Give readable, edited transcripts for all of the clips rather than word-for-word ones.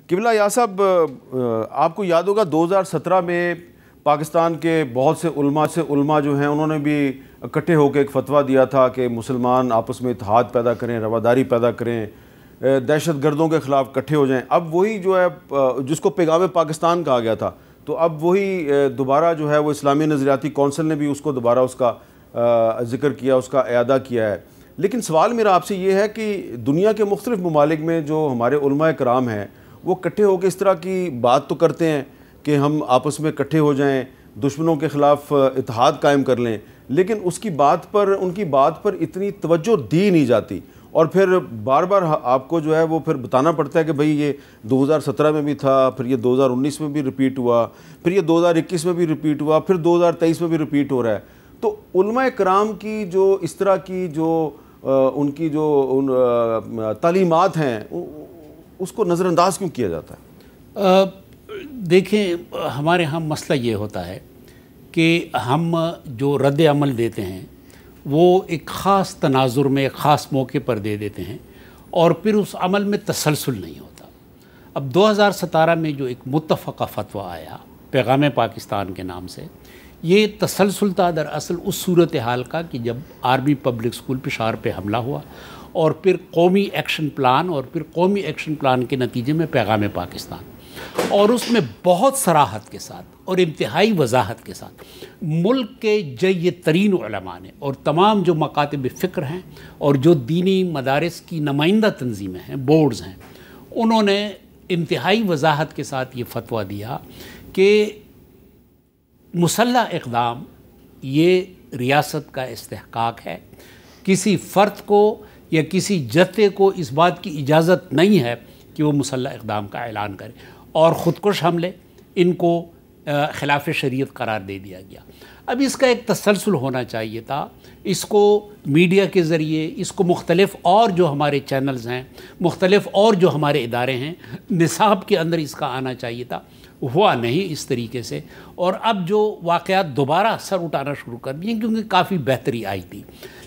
قبلہ یا صاحب، آپ کو یاد ہوگا 2017 میں پاکستان کے بہت سے علماء جو ہیں انہوں نے بھی اکٹھے ہو کے ایک فتویٰ دیا تھا کہ مسلمان آپس میں اتحاد پیدا کریں، رواداری پیدا کریں، دہشت گردوں کے خلاف اکٹھے ہو جائیں۔ اب وہی جو ہے جس کو پیغام پاکستان کہا گیا تھا، تو اب وہی دوبارہ جو ہے وہ اسلامی نظریاتی کونسل نے بھی اس کو دوبارہ اس کا ذکر کیا، اس کا اعادہ کیا ہے۔ لیکن سوال میرا آپ سے یہ ہے کہ دنیا کے مختلف ممالک میں جو ہمارے علماء کرام ہیں وہ اکٹھے ہو کے اس طرح کی بات تو کرتے ہیں کہ ہم آپس میں اکٹھے ہو جائیں، دشمنوں کے خلاف اتحاد قائم کر لیں، لیکن ان کی بات پر اتنی توجہ دی نہیں جاتی، اور پھر بار بار آپ کو جو ہے وہ پھر بتانا پڑتا ہے کہ بھئی یہ 2017 میں بھی تھا، پھر یہ 2019 میں بھی ریپیٹ ہوا، پھر یہ 2021 میں بھی ریپیٹ ہوا، پھر 2023 میں بھی ریپیٹ ہو رہا ہے۔ تو علماء کرام کی جو اس طرح کی جو ان کی جو تعلیمات ہیں اس کو نظر انداز کیوں کیا جاتا ہے؟ دیکھیں، ہمارے ہاں مسئلہ یہ ہوتا ہے کہ ہم جو رد عمل دیتے ہیں وہ ایک خاص تناظر میں ایک خاص موقع پر دے دیتے ہیں، اور پھر اس عمل میں تسلسل نہیں ہوتا۔ اب 2017 میں جو ایک متفقہ فتویٰ آیا پیغام پاکستان کے نام سے، یہ تسلسل تھا دراصل اس صورتحال کا کہ جب آرمی پبلک اسکول پشاور پہ حملہ ہوا، اور پھر قومی ایکشن پلان، اور پھر قومی ایکشن پلان کے نتیجے میں پیغام پاکستان، اور اس میں بہت صراحت کے ساتھ اور انتہائی وضاحت کے ساتھ ملک کے جید ترین علماء نے اور تمام جو مکاتب فکر ہیں اور جو دینی مدارس کی نمائندہ تنظیمیں ہیں، بورڈز ہیں، انہوں نے انتہائی وضاحت کے ساتھ یہ فتویٰ دیا کہ مسلح اقدام یہ ریاست کا استحقاق ہے، کسی فرد کو یا کسی جتھے کو اس بات کی اجازت نہیں ہے کہ وہ مسلح اقدام کا اعلان کرے، اور خودکش حملے ان کو خلاف شریعت قرار دے دیا گیا۔ اب اس کا ایک تسلسل ہونا چاہیے تھا، اس کو میڈیا کے ذریعے، اس کو مختلف اور جو ہمارے چینلز ہیں، مختلف اور جو ہمارے ادارے ہیں، نصاب کے اندر اس کا آنا چاہیے تھا، ہوا نہیں اس طریقے سے۔ اور اب جو واقعات دوبارہ سر اٹھانا شروع کر دیے کیونکہ کافی بہتری آئی تھی،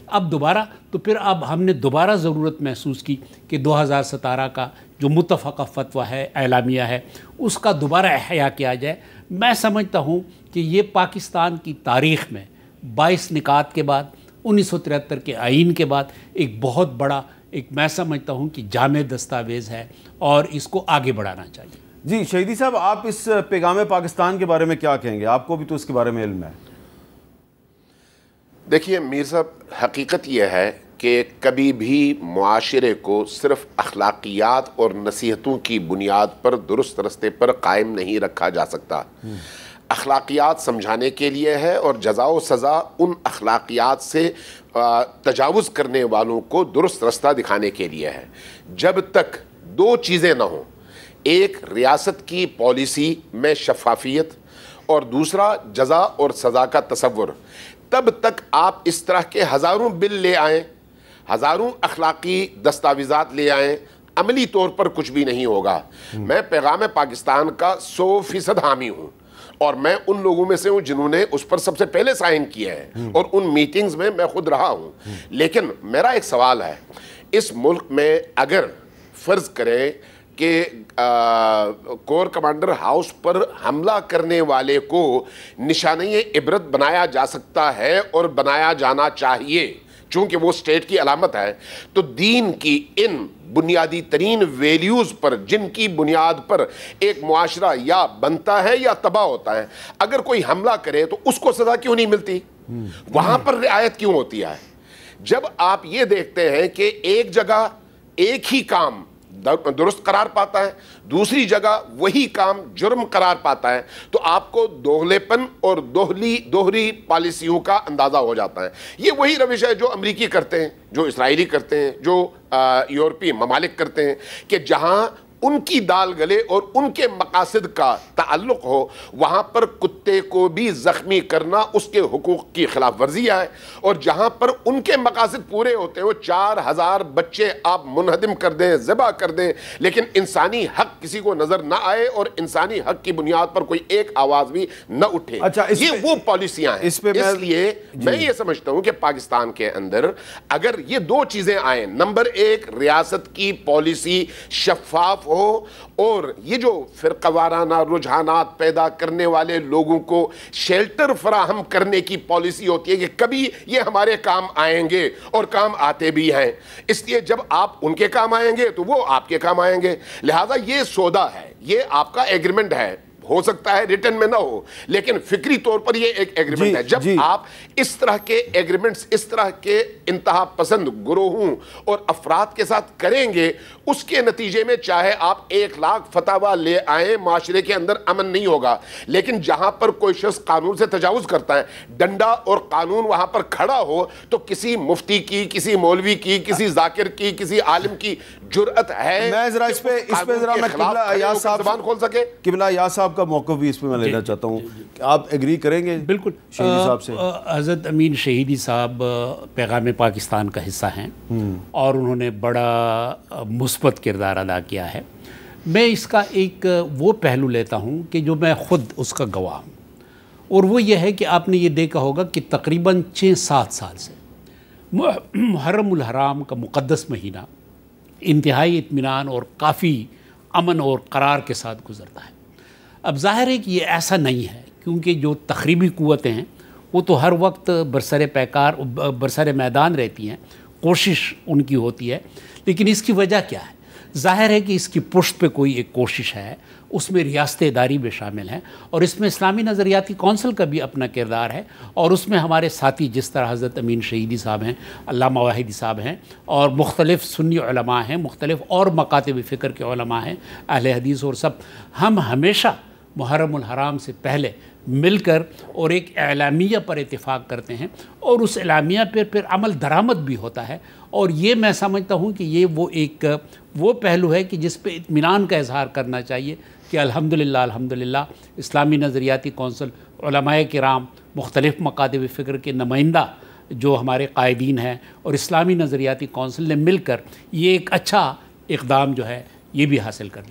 اب دوبارہ تو پھر اب ہم نے دوبارہ ضرورت محسوس کی کہ 2017 کا جو متفقہ فتویٰ ہے، اعلامیہ ہے، اس کا دوبارہ احیا کیا جائے۔ میں سمجھتا ہوں کہ یہ پاکستان کی تاریخ میں 22 نکات کے بعد، 1973 کے آئین کے بعد ایک بہت بڑا، میں سمجھتا ہوں کہ جامع دستاویز ہے، اور اس کو آگے بڑھانا چاہیے۔ جی شہیدی صاحب، آپ اس پیغام پاکستان کے بارے میں کیا کہیں گے؟ آپ کو بھی تو اس کے بارے میں علم ہے۔ دیکھیے میر صاحب، حقیقت یہ ہے کہ کبھی بھی معاشرے کو صرف اخلاقیات اور نصیحتوں کی بنیاد پر درست رستے پر قائم نہیں رکھا جا سکتا۔ اخلاقیات سمجھانے کے لیے ہے، اور جزا و سزا ان اخلاقیات سے تجاوز کرنے والوں کو درست رستہ دکھانے کے لیے ہے۔ جب تک دو چیزیں نہ ہوں، ایک ریاست کی پالیسی میں شفافیت اور دوسرا جزا اور سزا کا تصور، تب تک آپ اس طرح کے ہزاروں بل لے آئیں، ہزاروں اخلاقی دستاویزات لے آئیں، عملی طور پر کچھ بھی نہیں ہوگا۔ میں پیغام پاکستان کا 100% حامی ہوں، اور میں ان لوگوں میں سے ہوں جنہوں نے اس پر سب سے پہلے سائن کیا ہے، اور ان میٹنگز میں میں خود رہا ہوں۔ لیکن میرا ایک سوال ہے، اس ملک میں اگر فرض کریں کہ کور کمانڈر ہاؤس پر حملہ کرنے والے کو نشانی عبرت بنایا جا سکتا ہے اور بنایا جانا چاہیے چونکہ وہ اسٹیٹ کی علامت ہے، تو دین کی ان بنیادی ترین ویلیوز پر، جن کی بنیاد پر ایک معاشرہ یا بنتا ہے یا تباہ ہوتا ہے، اگر کوئی حملہ کرے تو اس کو سزا کیوں نہیں ملتی؟ وہاں پر رعایت کیوں ہوتی ہے؟ جب آپ یہ دیکھتے ہیں کہ ایک جگہ ایک ہی کام درست قرار پاتا ہے، دوسری جگہ وہی کام جرم قرار پاتا ہے، تو آپ کو دوغلے پن اور دوہری پالیسیوں کا اندازہ ہو جاتا ہے۔ یہ وہی روش ہے جو امریکی کرتے ہیں، جو اسرائیلی کرتے ہیں، جو یورپی ممالک کرتے ہیں، کہ جہاں ان کی دال گلے اور ان کے مقاصد کا تعلق ہو، وہاں پر کتے کو بھی زخمی کرنا اس کے حقوق کی خلاف ورزی ہے، اور جہاں پر ان کے مقاصد پورے ہوتے ہو، 4000 بچے آپ منہدم کر دیں، ذبح کر دیں، لیکن انسانی حق کسی کو نظر نہ آئے اور انسانی حق کی بنیاد پر کوئی ایک آواز بھی نہ اٹھے، یہ وہ پالیسیاں ہیں۔ اس لیے میں یہ سمجھتا ہوں کہ پاکستان کے اندر اگر یہ دو چیزیں آئیں، نمبر 1 ریاست کی پالیسی شفاف ہو اور یہ جو فرقہ وارانہ رجحانات پیدا کرنے والے لوگوں کو شیلٹر فراہم کرنے کی پالیسی ہوتی ہے کہ کبھی یہ ہمارے کام آئیں گے اور کام آتے بھی ہیں، اس لیے جب آپ ان کے کام آئیں گے تو وہ آپ کے کام آئیں گے. لہٰذا یہ سودا ہے، یہ آپ کا ایگریمنٹ ہے، ہو سکتا ہے ریٹن میں نہ ہو لیکن فکری طور پر یہ ایک ایگریمنٹ ہے. جب آپ اس طرح کے ایگریمنٹس اس طرح کے انتہا پسند گروہوں اور افراد کے ساتھ کریں گے، اس کے نتیجے میں چاہے آپ 1,00,000 فتاویٰ لے آئیں معاشرے کے اندر امن نہیں ہوگا. لیکن جہاں پر کوئی شخص قانون سے تجاوز کرتا ہے، ڈنڈا اور قانون وہاں پر کھڑا ہو تو کسی مفتی کی، کسی مولوی کی، کسی ذاکر کی، کسی عالم کی جرأت ہے میں ذرا اس پہ ذرا میں قبلہ ایاز صاحب زبان کھول سکے. قبلہ ایاز صاحب کا موقف بھی اس پہ میں لینا چاہتا ہوں کہ آپ ایگری کریں گے بالکل شہیدی صاحب سے؟ حضرت امین شہیدی صاحب پیغام پاکستان کا حصہ ہیں اور انہوں نے بڑا مثبت کردار ادا کیا ہے. میں اس کا ایک وہ پہلو لیتا ہوں کہ جو میں خود اس کا گواہ ہوں، اور وہ یہ ہے کہ آپ نے یہ دیکھا ہوگا کہ تقریباً 6-7 سال سے محرم الحرام کا مقدس مہینہ انتہائی اطمینان اور کافی امن اور قرار کے ساتھ گزرتا ہے. اب ظاہر ہے کہ یہ ایسا نہیں ہے، کیونکہ جو تخریبی قوتیں ہیں وہ تو ہر وقت برسر میدان رہتی ہیں، کوشش ان کی ہوتی ہے. لیکن اس کی وجہ کیا ہے؟ ظاہر ہے کہ اس کی پشت پہ کوئی ایک کوشش ہے، اس میں ریاست اداری بھی شامل ہیں اور اس میں اسلامی نظریاتی کونسل کا بھی اپنا کردار ہے، اور اس میں ہمارے ساتھی جس طرح حضرت امین شہیدی صاحب ہیں، علامہ واحدی صاحب ہیں، اور مختلف سنی علماء ہیں، مختلف اور مکاتب فکر کے علماء ہیں، اہل حدیث اور سب. ہم ہمیشہ محرم الحرام سے پہلے مل کر اور ایک اعلامیہ پر اتفاق کرتے ہیں، اور اس اعلامیہ پر پھر عمل درآمد بھی ہوتا ہے. اور یہ میں سمجھتا ہوں کہ یہ وہ پہلو ہے کہ جس پہ اطمینان کا اظہار کرنا چاہیے کہ الحمدللہ اسلامی نظریاتی کونسل، علماء کرام، مختلف مکاتب فکر کے نمائندہ جو ہمارے قائدین ہیں اور اسلامی نظریاتی کونسل نے مل کر یہ ایک اچھا اقدام جو ہے یہ بھی حاصل کر لیا.